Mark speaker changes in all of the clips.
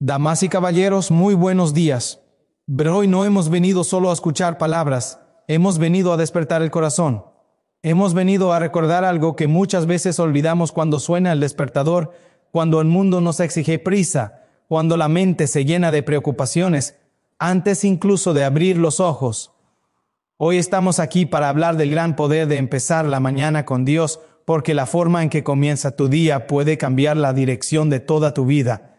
Speaker 1: Damas y caballeros, muy buenos días. Pero hoy no hemos venido solo a escuchar palabras, hemos venido a despertar el corazón. Hemos venido a recordar algo que muchas veces olvidamos cuando suena el despertador, cuando el mundo nos exige prisa, cuando la mente se llena de preocupaciones, antes incluso de abrir los ojos. Hoy estamos aquí para hablar del gran poder de empezar la mañana con Dios, porque la forma en que comienza tu día puede cambiar la dirección de toda tu vida.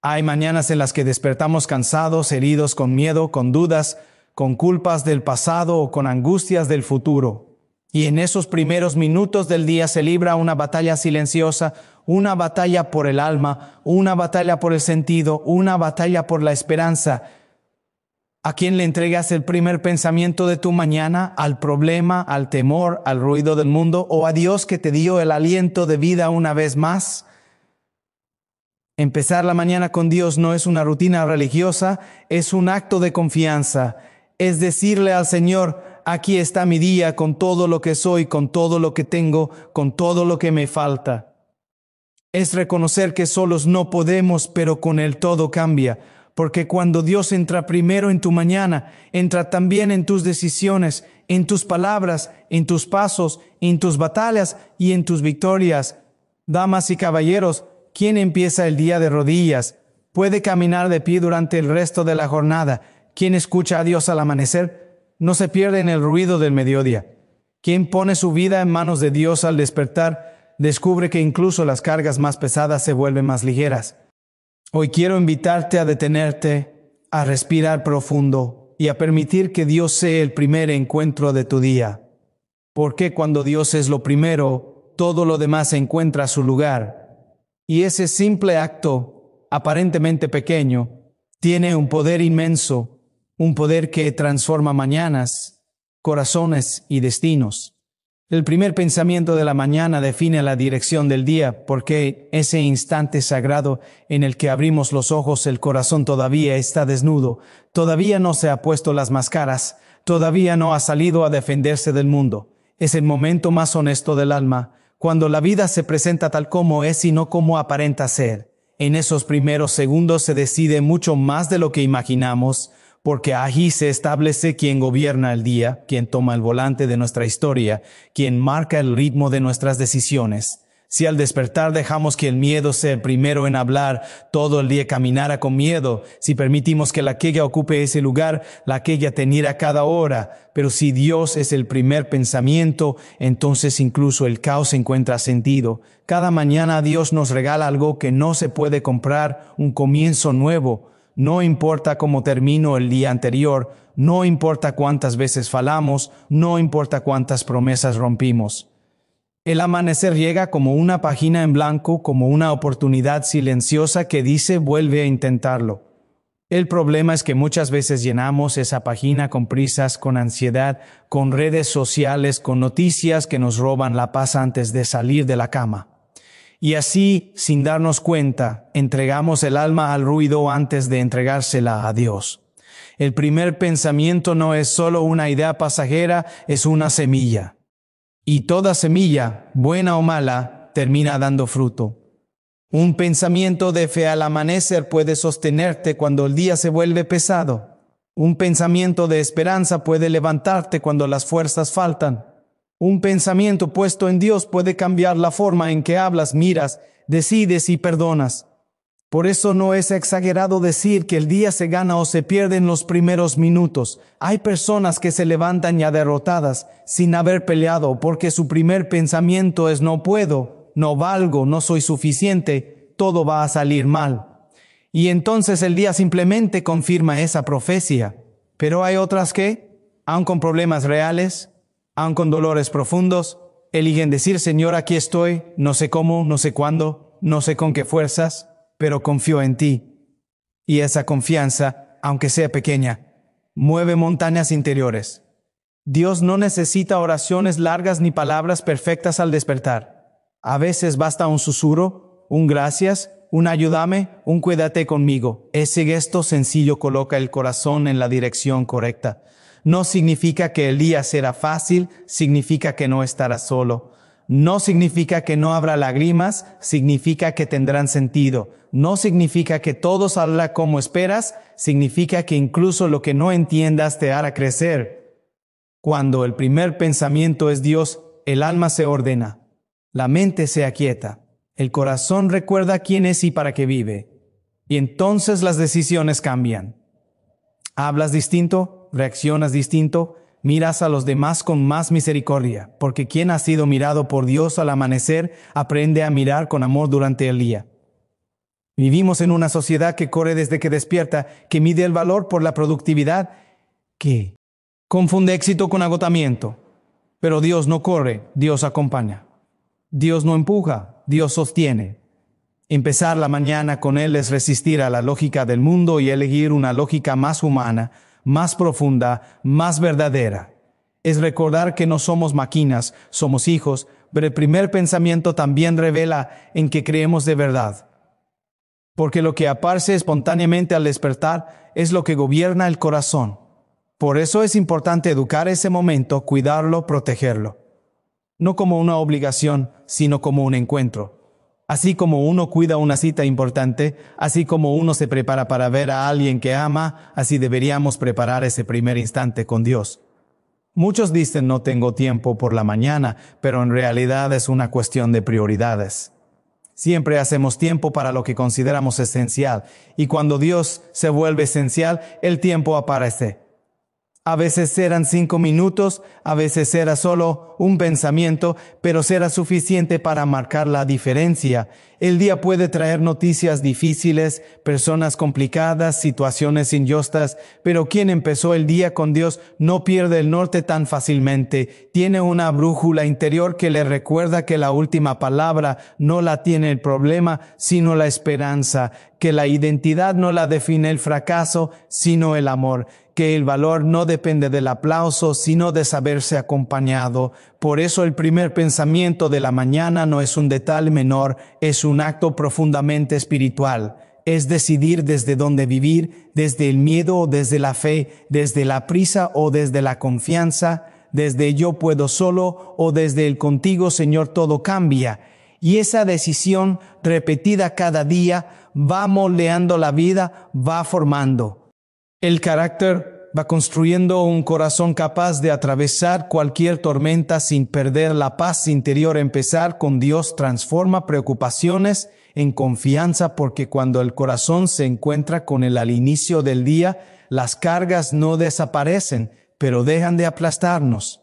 Speaker 1: Hay mañanas en las que despertamos cansados, heridos, con miedo, con dudas, con culpas del pasado o con angustias del futuro. Y en esos primeros minutos del día se libra una batalla silenciosa, una batalla por el alma, una batalla por el sentido, una batalla por la esperanza. ¿A quién le entregas el primer pensamiento de tu mañana? ¿Al problema, al temor, al ruido del mundo o a Dios que te dio el aliento de vida una vez más? Empezar la mañana con Dios no es una rutina religiosa, es un acto de confianza. Es decirle al Señor, aquí está mi día con todo lo que soy, con todo lo que tengo, con todo lo que me falta. Es reconocer que solos no podemos, pero con Él todo cambia. Porque cuando Dios entra primero en tu mañana, entra también en tus decisiones, en tus palabras, en tus pasos, en tus batallas y en tus victorias. Damas y caballeros, ¿quién empieza el día de rodillas? ¿Puede caminar de pie durante el resto de la jornada? ¿Quién escucha a Dios al amanecer? No se pierde en el ruido del mediodía. ¿Quién pone su vida en manos de Dios al despertar? Descubre que incluso las cargas más pesadas se vuelven más ligeras. Hoy quiero invitarte a detenerte, a respirar profundo y a permitir que Dios sea el primer encuentro de tu día. Porque cuando Dios es lo primero, todo lo demás encuentra su lugar. Y ese simple acto, aparentemente pequeño, tiene un poder inmenso, un poder que transforma mañanas, corazones y destinos. El primer pensamiento de la mañana define la dirección del día, porque ese instante sagrado en el que abrimos los ojos, el corazón todavía está desnudo, todavía no se ha puesto las máscaras, todavía no ha salido a defenderse del mundo. Es el momento más honesto del alma, cuando la vida se presenta tal como es y no como aparenta ser. En esos primeros segundos se decide mucho más de lo que imaginamos, porque allí se establece quién gobierna el día, quién toma el volante de nuestra historia, quién marca el ritmo de nuestras decisiones. Si al despertar dejamos que el miedo sea el primero en hablar, todo el día caminará con miedo. Si permitimos que la queja ocupe ese lugar, la queja tendrá cada hora. Pero si Dios es el primer pensamiento, entonces incluso el caos encuentra sentido. Cada mañana Dios nos regala algo que no se puede comprar, un comienzo nuevo. No importa cómo terminó el día anterior, no importa cuántas veces fallamos, no importa cuántas promesas rompimos. El amanecer llega como una página en blanco, como una oportunidad silenciosa que dice vuelve a intentarlo. El problema es que muchas veces llenamos esa página con prisas, con ansiedad, con redes sociales, con noticias que nos roban la paz antes de salir de la cama. Y así, sin darnos cuenta, entregamos el alma al ruido antes de entregársela a Dios. El primer pensamiento no es solo una idea pasajera, es una semilla. Y toda semilla, buena o mala, termina dando fruto. Un pensamiento de fe al amanecer puede sostenerte cuando el día se vuelve pesado. Un pensamiento de esperanza puede levantarte cuando las fuerzas faltan. Un pensamiento puesto en Dios puede cambiar la forma en que hablas, miras, decides y perdonas. Por eso no es exagerado decir que el día se gana o se pierde en los primeros minutos. Hay personas que se levantan ya derrotadas, sin haber peleado, porque su primer pensamiento es no puedo, no valgo, no soy suficiente, todo va a salir mal. Y entonces el día simplemente confirma esa profecía. Pero hay otras que, aun con problemas reales, aun con dolores profundos, eligen decir, Señor, aquí estoy, no sé cómo, no sé cuándo, no sé con qué fuerzas, pero confío en ti. Y esa confianza, aunque sea pequeña, mueve montañas interiores. Dios no necesita oraciones largas ni palabras perfectas al despertar. A veces basta un susurro, un gracias, un ayúdame, un cuídate conmigo. Ese gesto sencillo coloca el corazón en la dirección correcta. No significa que el día será fácil, significa que no estarás solo. No significa que no habrá lágrimas, significa que tendrán sentido. No significa que todo saldrá como esperas, significa que incluso lo que no entiendas te hará crecer. Cuando el primer pensamiento es Dios, el alma se ordena, la mente se aquieta, el corazón recuerda quién es y para qué vive. Y entonces las decisiones cambian. Hablas distinto, reaccionas distinto, miras a los demás con más misericordia, porque quien ha sido mirado por Dios al amanecer aprende a mirar con amor durante el día. Vivimos en una sociedad que corre desde que despierta, que mide el valor por la productividad, que confunde éxito con agotamiento. Pero Dios no corre, Dios acompaña. Dios no empuja, Dios sostiene. Empezar la mañana con Él es resistir a la lógica del mundo y elegir una lógica más humana, más profunda, más verdadera. Es recordar que no somos máquinas, somos hijos, pero el primer pensamiento también revela en que creemos de verdad. Porque lo que aparece espontáneamente al despertar es lo que gobierna el corazón. Por eso es importante educar ese momento, cuidarlo, protegerlo. No como una obligación, sino como un encuentro. Así como uno cuida una cita importante, así como uno se prepara para ver a alguien que ama, así deberíamos preparar ese primer instante con Dios. Muchos dicen no tengo tiempo por la mañana, pero en realidad es una cuestión de prioridades. Siempre hacemos tiempo para lo que consideramos esencial, y cuando Dios se vuelve esencial, el tiempo aparece. A veces serán 5 minutos, a veces será solo un pensamiento, pero será suficiente para marcar la diferencia. El día puede traer noticias difíciles, personas complicadas, situaciones injustas, pero quien empezó el día con Dios no pierde el norte tan fácilmente. Tiene una brújula interior que le recuerda que la última palabra no la tiene el problema, sino la esperanza, que la identidad no la define el fracaso, sino el amor, que el valor no depende del aplauso, sino de saberse acompañado. Por eso el primer pensamiento de la mañana no es un detalle menor, es un acto profundamente espiritual. Es decidir desde dónde vivir, desde el miedo o desde la fe, desde la prisa o desde la confianza, desde yo puedo solo o desde el contigo, Señor, todo cambia. Y esa decisión repetida cada día va moldeando la vida, va formando el carácter, va construyendo un corazón capaz de atravesar cualquier tormenta sin perder la paz interior. Empezar con Dios transforma preocupaciones en confianza, porque cuando el corazón se encuentra con Él al inicio del día, las cargas no desaparecen, pero dejan de aplastarnos.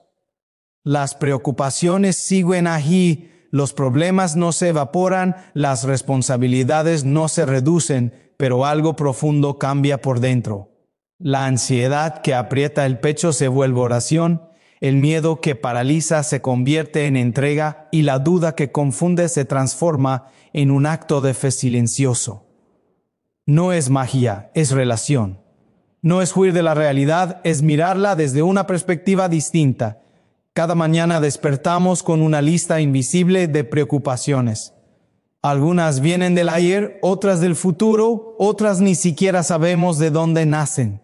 Speaker 1: Las preocupaciones siguen allí, los problemas no se evaporan, las responsabilidades no se reducen, pero algo profundo cambia por dentro. La ansiedad que aprieta el pecho se vuelve oración, el miedo que paraliza se convierte en entrega y la duda que confunde se transforma en un acto de fe silencioso. No es magia, es relación. No es huir de la realidad, es mirarla desde una perspectiva distinta. Cada mañana despertamos con una lista invisible de preocupaciones. Algunas vienen del ayer, otras del futuro, otras ni siquiera sabemos de dónde nacen.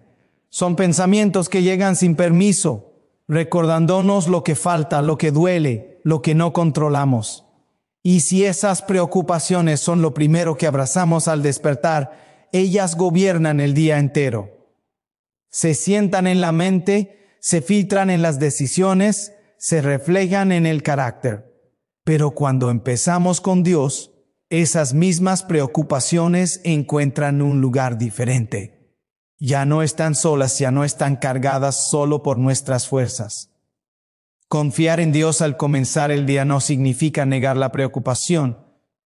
Speaker 1: Son pensamientos que llegan sin permiso, recordándonos lo que falta, lo que duele, lo que no controlamos. Y si esas preocupaciones son lo primero que abrazamos al despertar, ellas gobiernan el día entero. Se sientan en la mente, se filtran en las decisiones, se reflejan en el carácter. Pero cuando empezamos con Dios, esas mismas preocupaciones encuentran un lugar diferente. Ya no están solas, ya no están cargadas solo por nuestras fuerzas. Confiar en Dios al comenzar el día no significa negar la preocupación,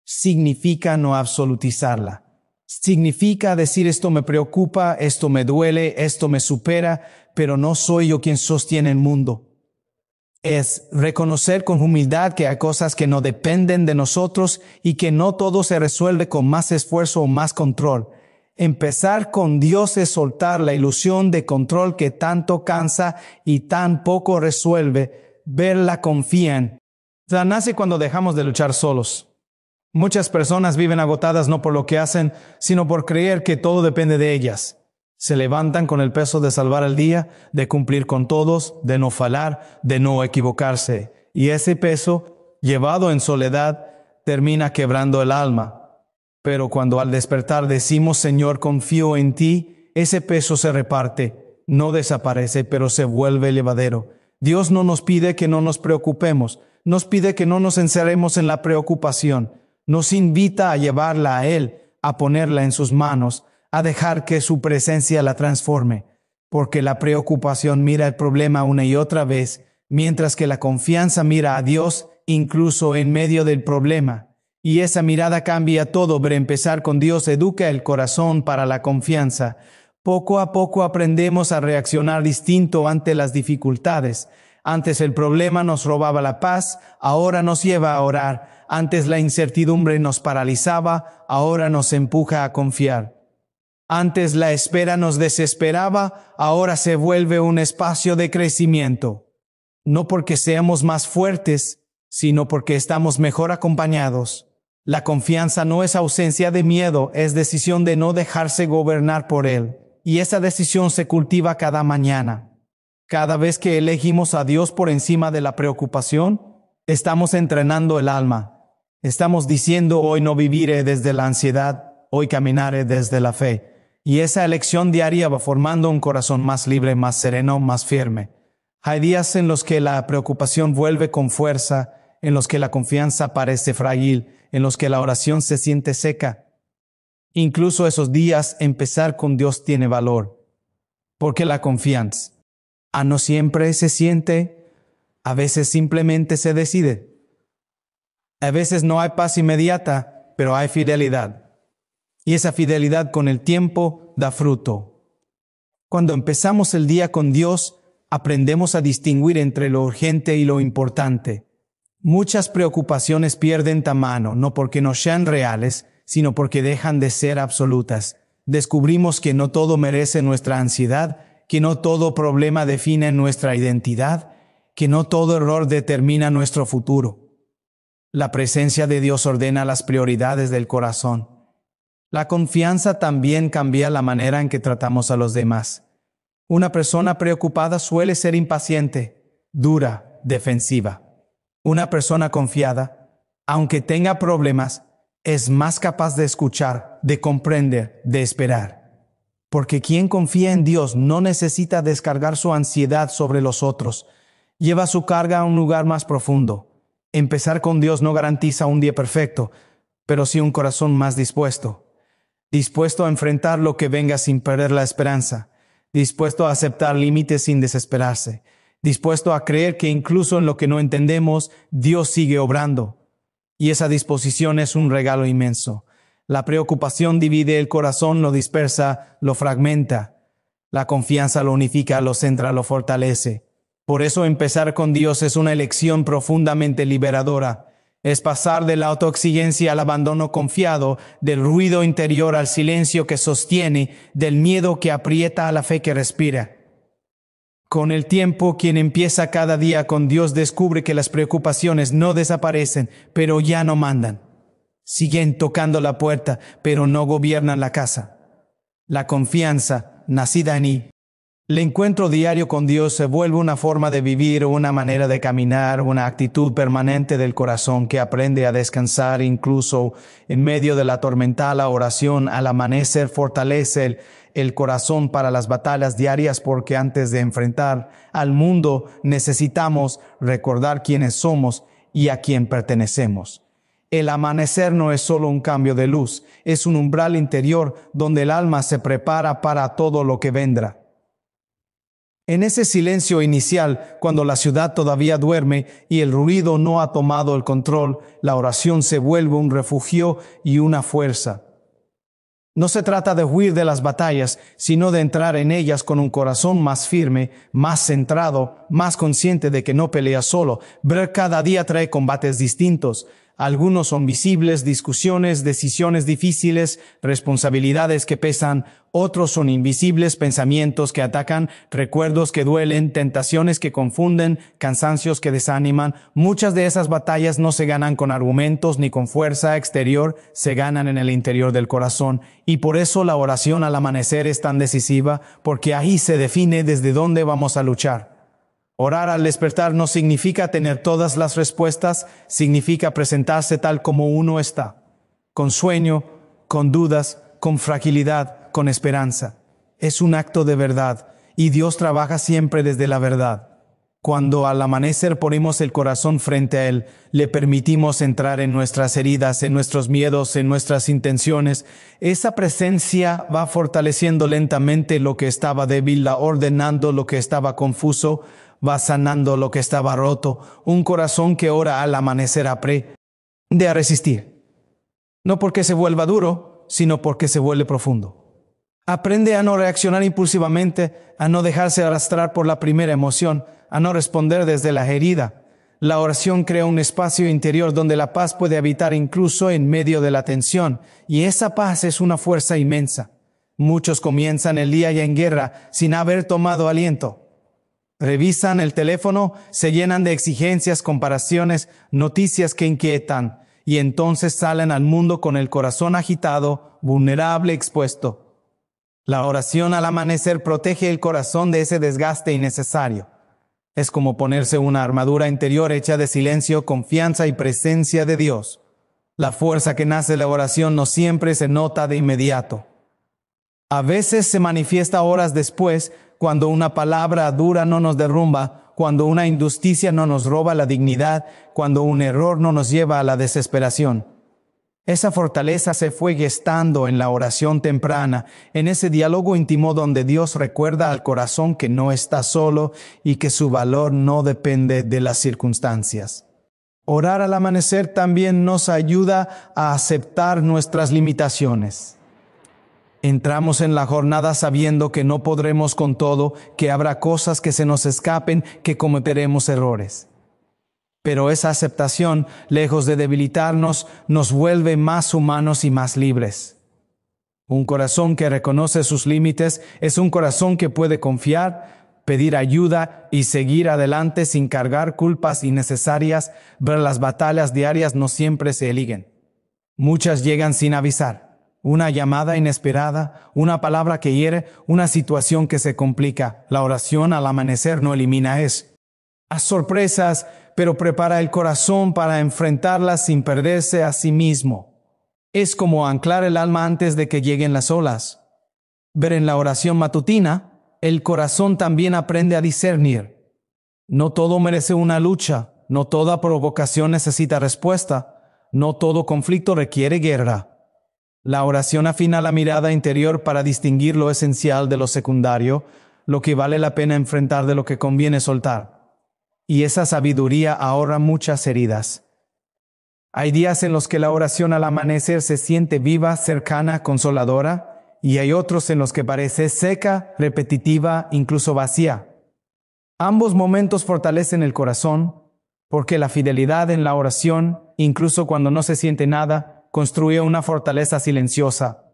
Speaker 1: significa no absolutizarla. Significa decir esto me preocupa, esto me duele, esto me supera, pero no soy yo quien sostiene el mundo. Es reconocer con humildad que hay cosas que no dependen de nosotros y que no todo se resuelve con más esfuerzo o más control. Empezar con Dios es soltar la ilusión de control que tanto cansa y tan poco resuelve. Verla confían. Nace cuando dejamos de luchar solos. Muchas personas viven agotadas no por lo que hacen, sino por creer que todo depende de ellas. Se levantan con el peso de salvar el día, de cumplir con todos, de no fallar, de no equivocarse. Y ese peso llevado en soledad, termina quebrando el alma. Pero cuando al despertar decimos, Señor, confío en ti, ese peso se reparte, no desaparece, pero se vuelve llevadero. Dios no nos pide que no nos preocupemos, nos pide que no nos encerremos en la preocupación. Nos invita a llevarla a Él, a ponerla en sus manos, a dejar que su presencia la transforme. Porque la preocupación mira el problema una y otra vez, mientras que la confianza mira a Dios incluso en medio del problema. Y esa mirada cambia todo, pero empezar con Dios educa el corazón para la confianza. Poco a poco aprendemos a reaccionar distinto ante las dificultades. Antes el problema nos robaba la paz, ahora nos lleva a orar. Antes la incertidumbre nos paralizaba, ahora nos empuja a confiar. Antes la espera nos desesperaba, ahora se vuelve un espacio de crecimiento. No porque seamos más fuertes, sino porque estamos mejor acompañados. La confianza no es ausencia de miedo, es decisión de no dejarse gobernar por él. Y esa decisión se cultiva cada mañana. Cada vez que elegimos a Dios por encima de la preocupación, estamos entrenando el alma. Estamos diciendo, hoy no viviré desde la ansiedad, hoy caminaré desde la fe. Y esa elección diaria va formando un corazón más libre, más sereno, más firme. Hay días en los que la preocupación vuelve con fuerza, en los que la confianza parece frágil, en los que la oración se siente seca. Incluso esos días, empezar con Dios tiene valor, porque la confianza no siempre se siente, a veces simplemente se decide. A veces no hay paz inmediata, pero hay fidelidad. Y esa fidelidad con el tiempo da fruto. Cuando empezamos el día con Dios, aprendemos a distinguir entre lo urgente y lo importante. Muchas preocupaciones pierden tamaño, no porque no sean reales, sino porque dejan de ser absolutas. Descubrimos que no todo merece nuestra ansiedad, que no todo problema define nuestra identidad, que no todo error determina nuestro futuro. La presencia de Dios ordena las prioridades del corazón. La confianza también cambia la manera en que tratamos a los demás. Una persona preocupada suele ser impaciente, dura, defensiva. Una persona confiada, aunque tenga problemas, es más capaz de escuchar, de comprender, de esperar. Porque quien confía en Dios no necesita descargar su ansiedad sobre los otros. Lleva su carga a un lugar más profundo. Empezar con Dios no garantiza un día perfecto, pero sí un corazón más dispuesto. Dispuesto a enfrentar lo que venga sin perder la esperanza. Dispuesto a aceptar límites sin desesperarse. Dispuesto a creer que incluso en lo que no entendemos, Dios sigue obrando. Y esa disposición es un regalo inmenso. La preocupación divide el corazón, lo dispersa, lo fragmenta. La confianza lo unifica, lo centra, lo fortalece. Por eso empezar con Dios es una elección profundamente liberadora. Es pasar de la autoexigencia al abandono confiado, del ruido interior al silencio que sostiene, del miedo que aprieta a la fe que respira. Con el tiempo, quien empieza cada día con Dios descubre que las preocupaciones no desaparecen, pero ya no mandan. Siguen tocando la puerta, pero no gobiernan la casa. La confianza, nacida en él. El encuentro diario con Dios se vuelve una forma de vivir, una manera de caminar, una actitud permanente del corazón que aprende a descansar incluso en medio de la tormenta. La oración al amanecer fortalece el corazón para las batallas diarias, porque antes de enfrentar al mundo necesitamos recordar quiénes somos y a quién pertenecemos. El amanecer no es solo un cambio de luz, es un umbral interior donde el alma se prepara para todo lo que vendrá. En ese silencio inicial, cuando la ciudad todavía duerme y el ruido no ha tomado el control, la oración se vuelve un refugio y una fuerza. No se trata de huir de las batallas, sino de entrar en ellas con un corazón más firme, más centrado, más consciente de que no pelea solo. Ver cada día trae combates distintos. Algunos son visibles, discusiones, decisiones difíciles, responsabilidades que pesan. Otros son invisibles, pensamientos que atacan, recuerdos que duelen, tentaciones que confunden, cansancios que desaniman. Muchas de esas batallas no se ganan con argumentos ni con fuerza exterior, se ganan en el interior del corazón. Y por eso la oración al amanecer es tan decisiva, porque ahí se define desde dónde vamos a luchar. Orar al despertar no significa tener todas las respuestas, significa presentarse tal como uno está, con sueño, con dudas, con fragilidad, con esperanza. Es un acto de verdad, y Dios trabaja siempre desde la verdad. Cuando al amanecer ponemos el corazón frente a Él, le permitimos entrar en nuestras heridas, en nuestros miedos, en nuestras intenciones, esa presencia va fortaleciendo lentamente lo que estaba débil, va ordenando lo que estaba confuso, va sanando lo que estaba roto. Un corazón que ora al amanecer aprende a resistir. No porque se vuelva duro, sino porque se vuelve profundo. Aprende a no reaccionar impulsivamente, a no dejarse arrastrar por la primera emoción, a no responder desde la herida. La oración crea un espacio interior donde la paz puede habitar incluso en medio de la tensión, y esa paz es una fuerza inmensa. Muchos comienzan el día ya en guerra sin haber tomado aliento. Revisan el teléfono, se llenan de exigencias, comparaciones, noticias que inquietan, y entonces salen al mundo con el corazón agitado, vulnerable, expuesto. La oración al amanecer protege el corazón de ese desgaste innecesario. Es como ponerse una armadura interior hecha de silencio, confianza y presencia de Dios. La fuerza que nace de la oración no siempre se nota de inmediato. A veces se manifiesta horas después, cuando una palabra dura no nos derrumba, cuando una injusticia no nos roba la dignidad, cuando un error no nos lleva a la desesperación. Esa fortaleza se fue gestando en la oración temprana, en ese diálogo íntimo donde Dios recuerda al corazón que no está solo y que su valor no depende de las circunstancias. Orar al amanecer también nos ayuda a aceptar nuestras limitaciones. Entramos en la jornada sabiendo que no podremos con todo, que habrá cosas que se nos escapen, que cometeremos errores. Pero esa aceptación, lejos de debilitarnos, nos vuelve más humanos y más libres. Un corazón que reconoce sus límites es un corazón que puede confiar, pedir ayuda y seguir adelante sin cargar culpas innecesarias, pero las batallas diarias no siempre se eligen. Muchas llegan sin avisar. Una llamada inesperada, una palabra que hiere, una situación que se complica. La oración al amanecer no elimina eso. A sorpresas, pero prepara el corazón para enfrentarlas sin perderse a sí mismo. Es como anclar el alma antes de que lleguen las olas. Ver en la oración matutina, el corazón también aprende a discernir. No todo merece una lucha, no toda provocación necesita respuesta, no todo conflicto requiere guerra. La oración afina la mirada interior para distinguir lo esencial de lo secundario, lo que vale la pena enfrentar de lo que conviene soltar. Y esa sabiduría ahorra muchas heridas. Hay días en los que la oración al amanecer se siente viva, cercana, consoladora, y hay otros en los que parece seca, repetitiva, incluso vacía. Ambos momentos fortalecen el corazón, porque la fidelidad en la oración, incluso cuando no se siente nada, construye una fortaleza silenciosa.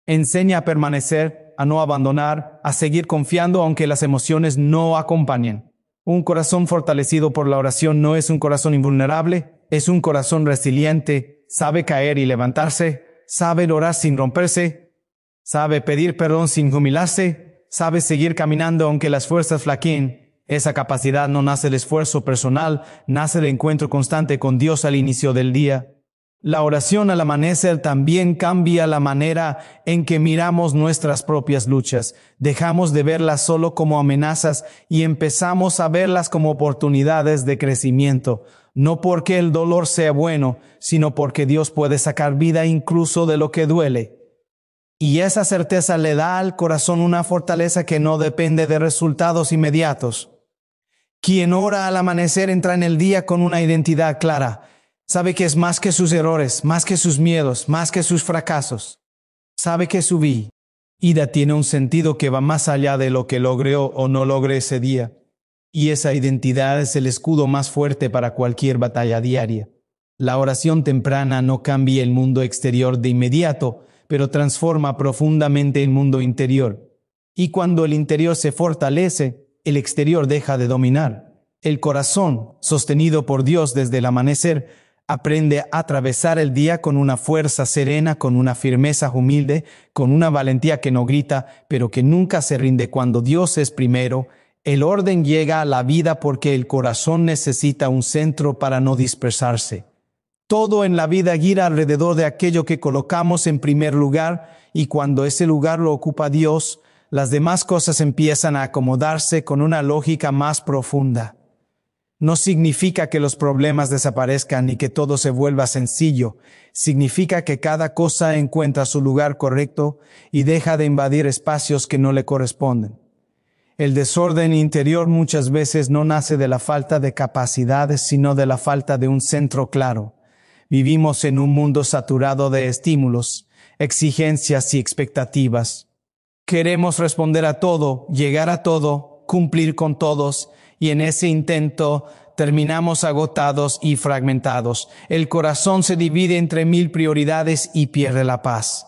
Speaker 1: Enseña a permanecer, a no abandonar, a seguir confiando aunque las emociones no acompañen. Un corazón fortalecido por la oración no es un corazón invulnerable, es un corazón resiliente, sabe caer y levantarse, sabe orar sin romperse, sabe pedir perdón sin jubilarse, sabe seguir caminando aunque las fuerzas flaqueen. Esa capacidad no nace del esfuerzo personal, nace del encuentro constante con Dios al inicio del día. La oración al amanecer también cambia la manera en que miramos nuestras propias luchas. Dejamos de verlas solo como amenazas y empezamos a verlas como oportunidades de crecimiento. No porque el dolor sea bueno, sino porque Dios puede sacar vida incluso de lo que duele. Y esa certeza le da al corazón una fortaleza que no depende de resultados inmediatos. Quien ora al amanecer entra en el día con una identidad clara. Sabe que es más que sus errores, más que sus miedos, más que sus fracasos. Sabe que su vida tiene un sentido que va más allá de lo que logró o no logré ese día. Y esa identidad es el escudo más fuerte para cualquier batalla diaria. La oración temprana no cambia el mundo exterior de inmediato, pero transforma profundamente el mundo interior. Y cuando el interior se fortalece, el exterior deja de dominar. El corazón, sostenido por Dios desde el amanecer, aprende a atravesar el día con una fuerza serena, con una firmeza humilde, con una valentía que no grita, pero que nunca se rinde cuando Dios es primero. El orden llega a la vida porque el corazón necesita un centro para no dispersarse. Todo en la vida gira alrededor de aquello que colocamos en primer lugar, y cuando ese lugar lo ocupa Dios, las demás cosas empiezan a acomodarse con una lógica más profunda. No significa que los problemas desaparezcan ni que todo se vuelva sencillo. Significa que cada cosa encuentra su lugar correcto y deja de invadir espacios que no le corresponden. El desorden interior muchas veces no nace de la falta de capacidades, sino de la falta de un centro claro. Vivimos en un mundo saturado de estímulos, exigencias y expectativas. Queremos responder a todo, llegar a todo, cumplir con todos, y en ese intento terminamos agotados y fragmentados. El corazón se divide entre 1000 prioridades y pierde la paz.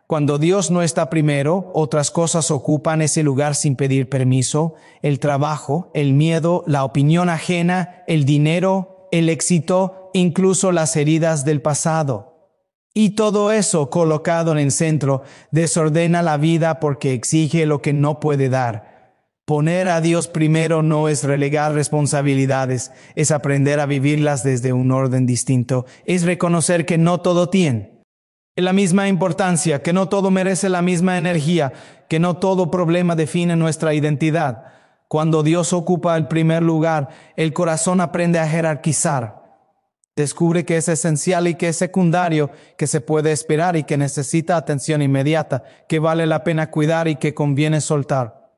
Speaker 1: Cuando Dios no está primero, otras cosas ocupan ese lugar sin pedir permiso: el trabajo, el miedo, la opinión ajena, el dinero, el éxito, incluso las heridas del pasado. Y todo eso colocado en el centro desordena la vida porque exige lo que no puede dar. Poner a Dios primero no es relegar responsabilidades, es aprender a vivirlas desde un orden distinto, es reconocer que no todo tiene la misma importancia, que no todo merece la misma energía, que no todo problema define nuestra identidad. Cuando Dios ocupa el primer lugar, el corazón aprende a jerarquizar. Descubre que es esencial y que es secundario, que se puede esperar y que necesita atención inmediata, que vale la pena cuidar y que conviene soltar.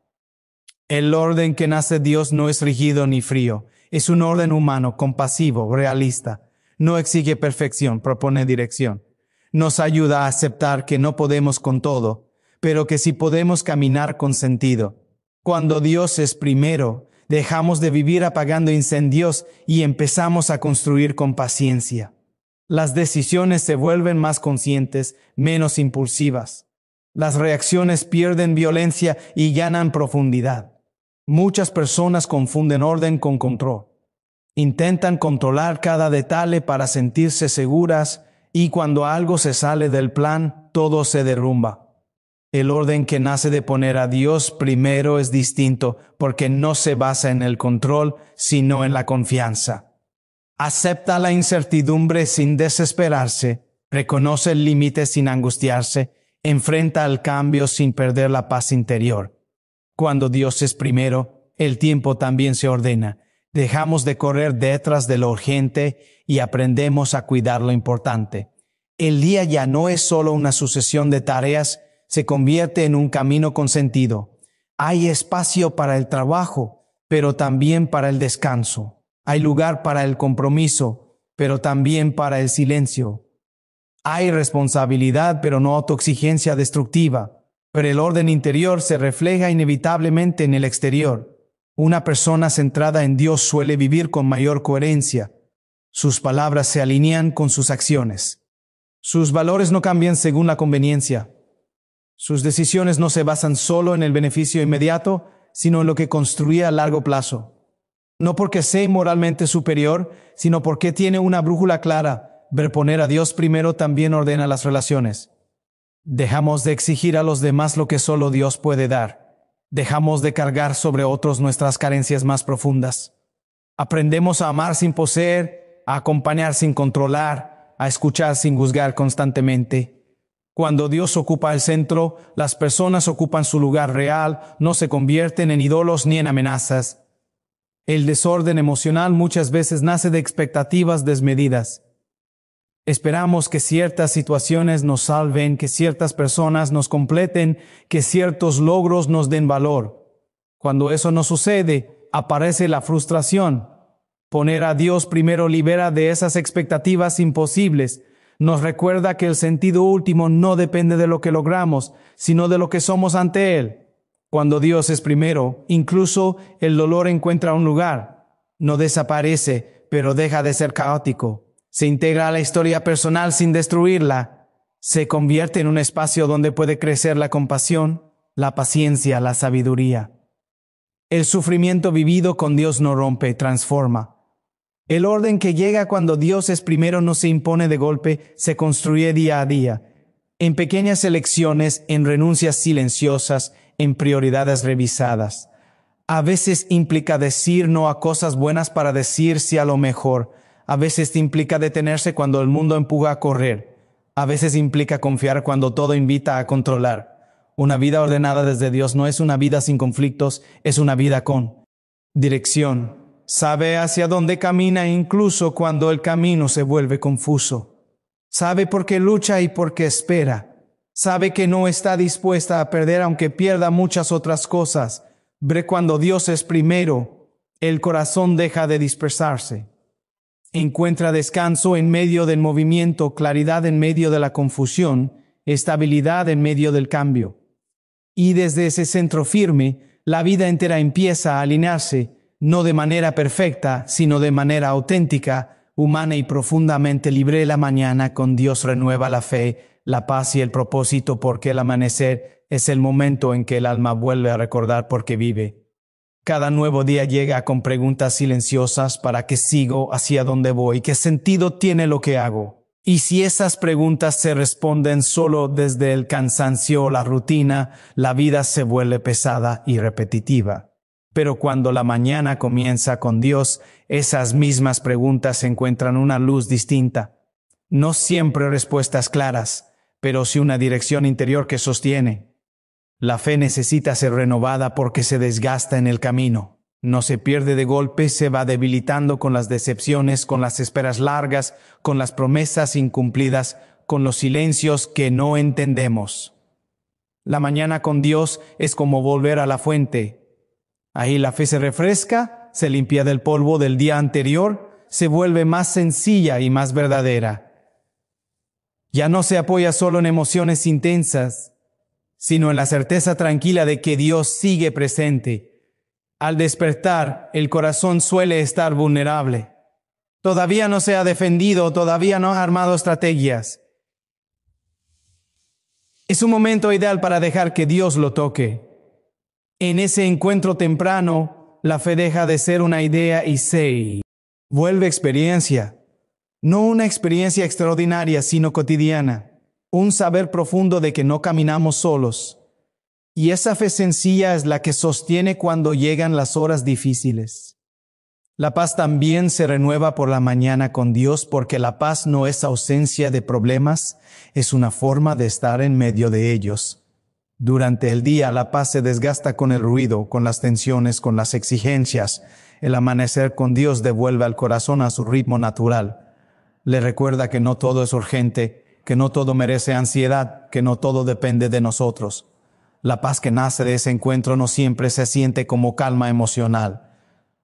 Speaker 1: El orden que nace de Dios no es rígido ni frío. Es un orden humano, compasivo, realista. No exige perfección, propone dirección. Nos ayuda a aceptar que no podemos con todo, pero que sí podemos caminar con sentido. Cuando Dios es primero, dejamos de vivir apagando incendios y empezamos a construir con paciencia. Las decisiones se vuelven más conscientes, menos impulsivas. Las reacciones pierden violencia y ganan profundidad. Muchas personas confunden orden con control. Intentan controlar cada detalle para sentirse seguras, y cuando algo se sale del plan, todo se derrumba. El orden que nace de poner a Dios primero es distinto porque no se basa en el control, sino en la confianza. Acepta la incertidumbre sin desesperarse, reconoce el límite sin angustiarse, enfrenta el cambio sin perder la paz interior. Cuando Dios es primero, el tiempo también se ordena. Dejamos de correr detrás de lo urgente y aprendemos a cuidar lo importante. El día ya no es solo una sucesión de tareas, se convierte en un camino con sentido. Hay espacio para el trabajo, pero también para el descanso. Hay lugar para el compromiso, pero también para el silencio. Hay responsabilidad, pero no autoexigencia destructiva. Pero el orden interior se refleja inevitablemente en el exterior. Una persona centrada en Dios suele vivir con mayor coherencia. Sus palabras se alinean con sus acciones. Sus valores no cambian según la conveniencia. Sus decisiones no se basan solo en el beneficio inmediato, sino en lo que construye a largo plazo. No porque sea moralmente superior, sino porque tiene una brújula clara. Ver poner a Dios primero también ordena las relaciones. Dejamos de exigir a los demás lo que solo Dios puede dar. Dejamos de cargar sobre otros nuestras carencias más profundas. Aprendemos a amar sin poseer, a acompañar sin controlar, a escuchar sin juzgar constantemente. Cuando Dios ocupa el centro, las personas ocupan su lugar real, no se convierten en ídolos ni en amenazas. El desorden emocional muchas veces nace de expectativas desmedidas. Esperamos que ciertas situaciones nos salven, que ciertas personas nos completen, que ciertos logros nos den valor. Cuando eso no sucede, aparece la frustración. Poner a Dios primero libera de esas expectativas imposibles. Nos recuerda que el sentido último no depende de lo que logramos, sino de lo que somos ante Él. Cuando Dios es primero, incluso el dolor encuentra un lugar. No desaparece, pero deja de ser caótico. Se integra a la historia personal sin destruirla. Se convierte en un espacio donde puede crecer la compasión, la paciencia, la sabiduría. El sufrimiento vivido con Dios no rompe, transforma. El orden que llega cuando Dios es primero no se impone de golpe, se construye día a día. En pequeñas elecciones, en renuncias silenciosas, en prioridades revisadas. A veces implica decir no a cosas buenas para decir sí a lo mejor. A veces implica detenerse cuando el mundo empuja a correr. A veces implica confiar cuando todo invita a controlar. Una vida ordenada desde Dios no es una vida sin conflictos, es una vida con dirección. Sabe hacia dónde camina incluso cuando el camino se vuelve confuso. Sabe por qué lucha y por qué espera. Sabe que no está dispuesta a perder aunque pierda muchas otras cosas. Ve cuando Dios es primero, el corazón deja de dispersarse. Encuentra descanso en medio del movimiento, claridad en medio de la confusión, estabilidad en medio del cambio. Y desde ese centro firme, la vida entera empieza a alinearse, no de manera perfecta, sino de manera auténtica, humana y profundamente libre. La mañana con Dios renueva la fe, la paz y el propósito, porque el amanecer es el momento en que el alma vuelve a recordar por qué vive. Cada nuevo día llega con preguntas silenciosas: ¿para qué sigo? ¿Hacia dónde voy? ¿Qué sentido tiene lo que hago? Y si esas preguntas se responden solo desde el cansancio o la rutina, la vida se vuelve pesada y repetitiva. Pero cuando la mañana comienza con Dios, esas mismas preguntas encuentran una luz distinta. No siempre respuestas claras, pero sí una dirección interior que sostiene. La fe necesita ser renovada porque se desgasta en el camino. No se pierde de golpe, se va debilitando con las decepciones, con las esperas largas, con las promesas incumplidas, con los silencios que no entendemos. La mañana con Dios es como volver a la fuente. Ahí la fe se refresca, se limpia del polvo del día anterior, se vuelve más sencilla y más verdadera. Ya no se apoya solo en emociones intensas, sino en la certeza tranquila de que Dios sigue presente. Al despertar, el corazón suele estar vulnerable. Todavía no se ha defendido, todavía no ha armado estrategias. Es un momento ideal para dejar que Dios lo toque. En ese encuentro temprano, la fe deja de ser una idea y se vuelve experiencia. No una experiencia extraordinaria, sino cotidiana. Un saber profundo de que no caminamos solos. Y esa fe sencilla es la que sostiene cuando llegan las horas difíciles. La paz también se renueva por la mañana con Dios, porque la paz no es ausencia de problemas, es una forma de estar en medio de ellos. Durante el día la paz se desgasta con el ruido, con las tensiones, con las exigencias. El amanecer con Dios devuelve al corazón a su ritmo natural. Le recuerda que no todo es urgente, que no todo merece ansiedad, que no todo depende de nosotros. La paz que nace de ese encuentro no siempre se siente como calma emocional.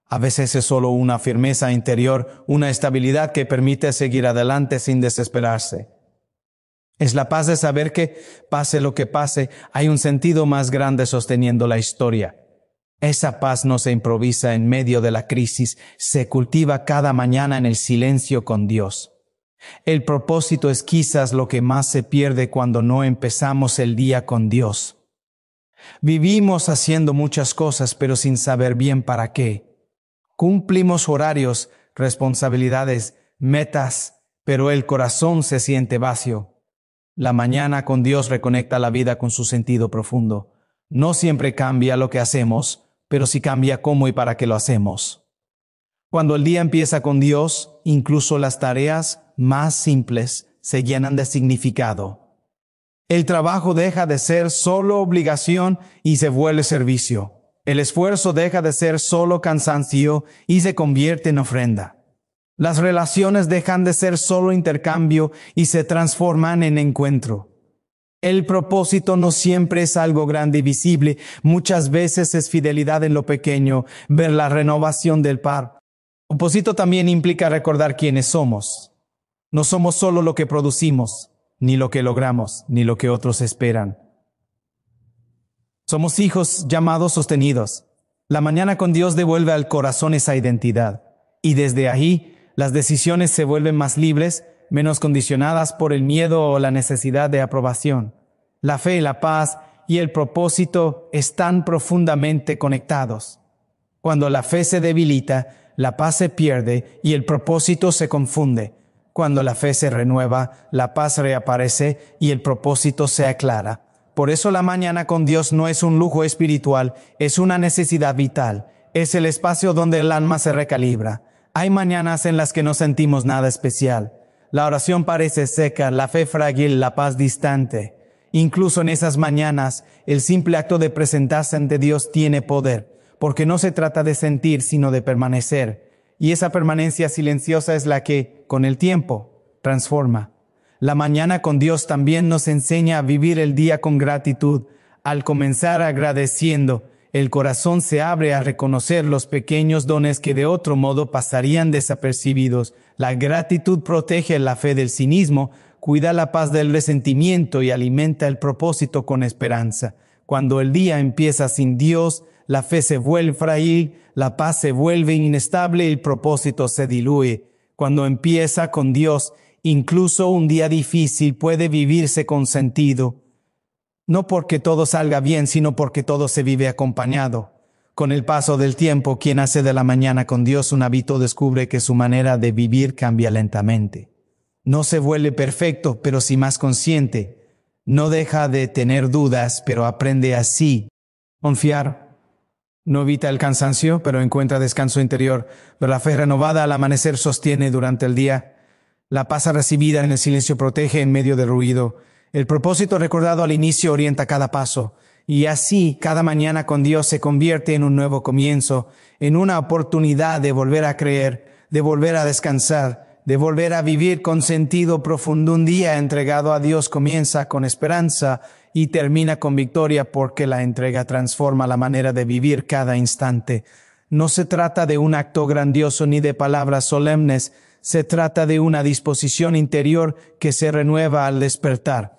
Speaker 1: A veces es solo una firmeza interior, una estabilidad que permite seguir adelante sin desesperarse. Es la paz de saber que, pase lo que pase, hay un sentido más grande sosteniendo la historia. Esa paz no se improvisa en medio de la crisis, se cultiva cada mañana en el silencio con Dios. El propósito es quizás lo que más se pierde cuando no empezamos el día con Dios. Vivimos haciendo muchas cosas, pero sin saber bien para qué. Cumplimos horarios, responsabilidades, metas, pero el corazón se siente vacío. La mañana con Dios reconecta la vida con su sentido profundo. No siempre cambia lo que hacemos, pero sí cambia cómo y para qué lo hacemos. Cuando el día empieza con Dios, incluso las tareas más simples se llenan de significado. El trabajo deja de ser solo obligación y se vuelve servicio. El esfuerzo deja de ser solo cansancio y se convierte en ofrenda. Las relaciones dejan de ser solo intercambio y se transforman en encuentro. El propósito no siempre es algo grande y visible, muchas veces es fidelidad en lo pequeño, ver la renovación del par. El propósito también implica recordar quiénes somos. No somos solo lo que producimos, ni lo que logramos, ni lo que otros esperan. Somos hijos llamados sostenidos. La mañana con Dios devuelve al corazón esa identidad. Y desde ahí, las decisiones se vuelven más libres, menos condicionadas por el miedo o la necesidad de aprobación. La fe, la paz y el propósito están profundamente conectados. Cuando la fe se debilita, la paz se pierde y el propósito se confunde. Cuando la fe se renueva, la paz reaparece y el propósito se aclara. Por eso la mañana con Dios no es un lujo espiritual, es una necesidad vital. Es el espacio donde el alma se recalibra. Hay mañanas en las que no sentimos nada especial. La oración parece seca, la fe frágil, la paz distante. Incluso en esas mañanas, el simple acto de presentarse ante Dios tiene poder, porque no se trata de sentir, sino de permanecer. Y esa permanencia silenciosa es la que, con el tiempo, transforma. La mañana con Dios también nos enseña a vivir el día con gratitud. Al comenzar agradeciendo, el corazón se abre a reconocer los pequeños dones que de otro modo pasarían desapercibidos. La gratitud protege la fe del cinismo, cuida la paz del resentimiento y alimenta el propósito con esperanza. Cuando el día empieza sin Dios, la fe se vuelve frágil, la paz se vuelve inestable y el propósito se diluye. Cuando empieza con Dios, incluso un día difícil puede vivirse con sentido. No porque todo salga bien, sino porque todo se vive acompañado. Con el paso del tiempo, quien hace de la mañana con Dios un hábito descubre que su manera de vivir cambia lentamente. No se vuelve perfecto, pero sí más consciente. No deja de tener dudas, pero aprende así. Confiar. No evita el cansancio, pero encuentra descanso interior. Pero la fe renovada al amanecer sostiene durante el día. La paz recibida en el silencio protege en medio del ruido. El propósito recordado al inicio orienta cada paso. Y así, cada mañana con Dios se convierte en un nuevo comienzo, en una oportunidad de volver a creer, de volver a descansar, de volver a vivir con sentido profundo. Un día entregado a Dios comienza con esperanza y termina con victoria, porque la entrega transforma la manera de vivir cada instante. No se trata de un acto grandioso ni de palabras solemnes, se trata de una disposición interior que se renueva al despertar.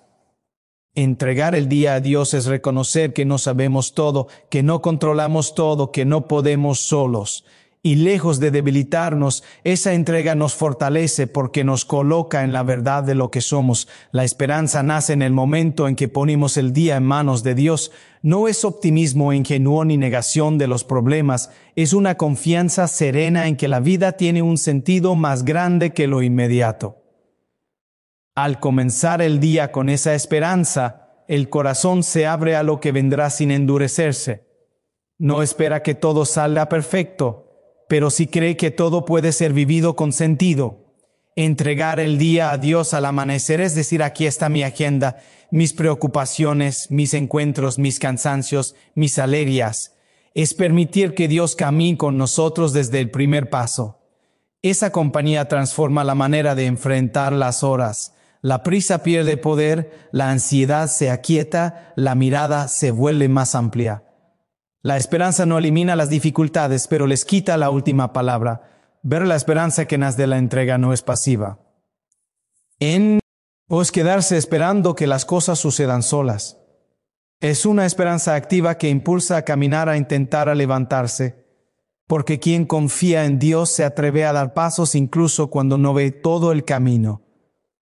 Speaker 1: Entregar el día a Dios es reconocer que no sabemos todo, que no controlamos todo, que no podemos solos. Y lejos de debilitarnos, esa entrega nos fortalece porque nos coloca en la verdad de lo que somos. La esperanza nace en el momento en que ponemos el día en manos de Dios. No es optimismo ingenuo ni negación de los problemas, es una confianza serena en que la vida tiene un sentido más grande que lo inmediato. Al comenzar el día con esa esperanza, el corazón se abre a lo que vendrá sin endurecerse. No espera que todo salga perfecto, pero sí cree que todo puede ser vivido con sentido. Entregar el día a Dios al amanecer es decir, aquí está mi agenda, mis preocupaciones, mis encuentros, mis cansancios, mis alegrías. Es permitir que Dios camine con nosotros desde el primer paso. Esa compañía transforma la manera de enfrentar las horas. La prisa pierde poder, la ansiedad se aquieta, la mirada se vuelve más amplia. La esperanza no elimina las dificultades, pero les quita la última palabra. Ver la esperanza que nace de la entrega no es pasiva. O es quedarse esperando que las cosas sucedan solas. Es una esperanza activa que impulsa a caminar, a intentar, a levantarse. Porque quien confía en Dios se atreve a dar pasos incluso cuando no ve todo el camino.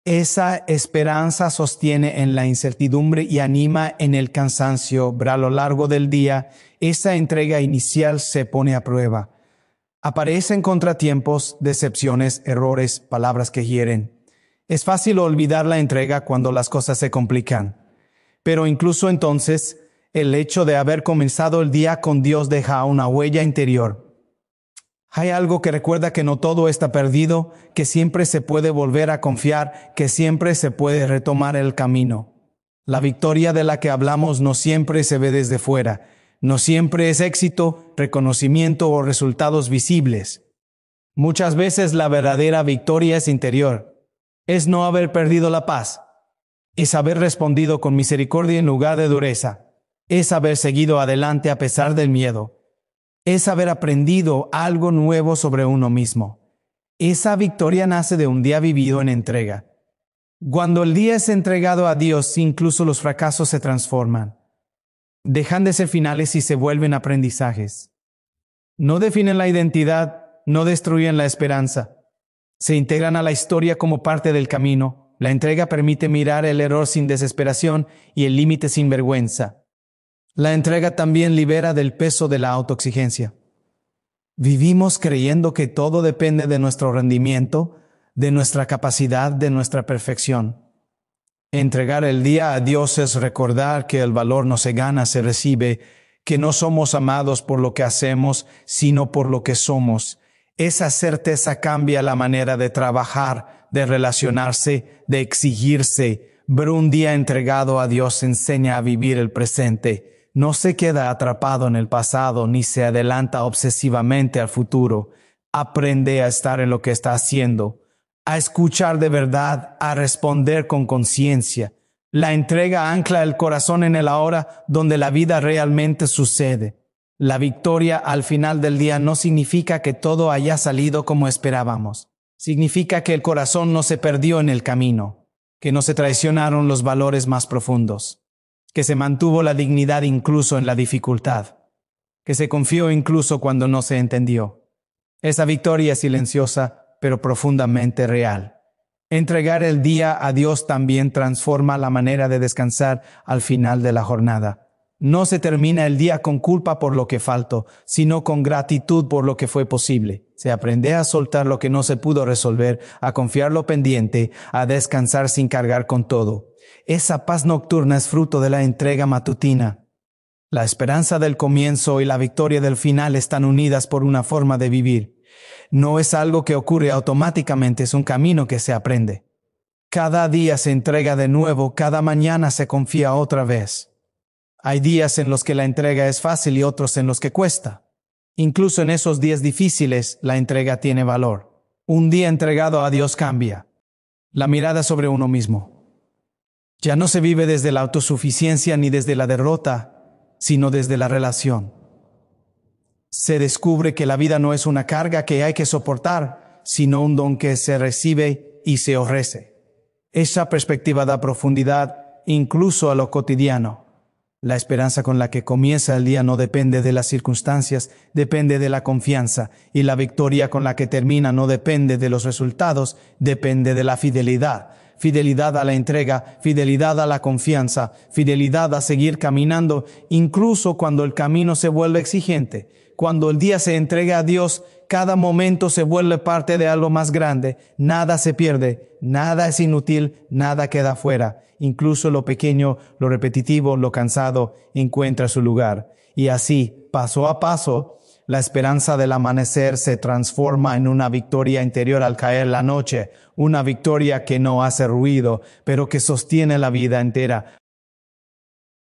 Speaker 1: Esa esperanza sostiene en la incertidumbre y anima en el cansancio. A lo largo del día, esa entrega inicial se pone a prueba. Aparecen contratiempos, decepciones, errores, palabras que hieren. Es fácil olvidar la entrega cuando las cosas se complican. Pero incluso entonces, el hecho de haber comenzado el día con Dios deja una huella interior. Hay algo que recuerda que no todo está perdido, que siempre se puede volver a confiar, que siempre se puede retomar el camino. La victoria de la que hablamos no siempre se ve desde fuera, no siempre es éxito, reconocimiento o resultados visibles. Muchas veces la verdadera victoria es interior. Es no haber perdido la paz. Es haber respondido con misericordia en lugar de dureza. Es haber seguido adelante a pesar del miedo. Es haber aprendido algo nuevo sobre uno mismo. Esa victoria nace de un día vivido en entrega. Cuando el día es entregado a Dios, incluso los fracasos se transforman. Dejan de ser finales y se vuelven aprendizajes. No definen la identidad, no destruyen la esperanza. Se integran a la historia como parte del camino. La entrega permite mirar el error sin desesperación y el límite sin vergüenza. La entrega también libera del peso de la autoexigencia. Vivimos creyendo que todo depende de nuestro rendimiento, de nuestra capacidad, de nuestra perfección. Entregar el día a Dios es recordar que el valor no se gana, se recibe, que no somos amados por lo que hacemos, sino por lo que somos. Esa certeza cambia la manera de trabajar, de relacionarse, de exigirse. Ver un día entregado a Dios enseña a vivir el presente. No se queda atrapado en el pasado ni se adelanta obsesivamente al futuro. Aprende a estar en lo que está haciendo, a escuchar de verdad, a responder con conciencia. La entrega ancla el corazón en el ahora, donde la vida realmente sucede. La victoria al final del día no significa que todo haya salido como esperábamos. Significa que el corazón no se perdió en el camino, que no se traicionaron los valores más profundos, que se mantuvo la dignidad incluso en la dificultad, que se confió incluso cuando no se entendió. Esa victoria es silenciosa, pero profundamente real. Entregar el día a Dios también transforma la manera de descansar al final de la jornada. No se termina el día con culpa por lo que faltó, sino con gratitud por lo que fue posible. Se aprende a soltar lo que no se pudo resolver, a confiar lo pendiente, a descansar sin cargar con todo. Esa paz nocturna es fruto de la entrega matutina. La esperanza del comienzo y la victoria del final están unidas por una forma de vivir. No es algo que ocurre automáticamente, es un camino que se aprende. Cada día se entrega de nuevo, cada mañana se confía otra vez. Hay días en los que la entrega es fácil y otros en los que cuesta. Incluso en esos días difíciles, la entrega tiene valor. Un día entregado a Dios cambia la mirada sobre uno mismo. Ya no se vive desde la autosuficiencia ni desde la derrota, sino desde la relación. Se descubre que la vida no es una carga que hay que soportar, sino un don que se recibe y se ofrece. Esa perspectiva da profundidad incluso a lo cotidiano. La esperanza con la que comienza el día no depende de las circunstancias, depende de la confianza, y la victoria con la que termina no depende de los resultados, depende de la fidelidad. Fidelidad a la entrega, fidelidad a la confianza, fidelidad a seguir caminando, incluso cuando el camino se vuelve exigente. Cuando el día se entrega a Dios, cada momento se vuelve parte de algo más grande. Nada se pierde, nada es inútil, nada queda fuera. Incluso lo pequeño, lo repetitivo, lo cansado encuentra su lugar. Y así, paso a paso, la esperanza del amanecer se transforma en una victoria interior al caer la noche. Una victoria que no hace ruido, pero que sostiene la vida entera.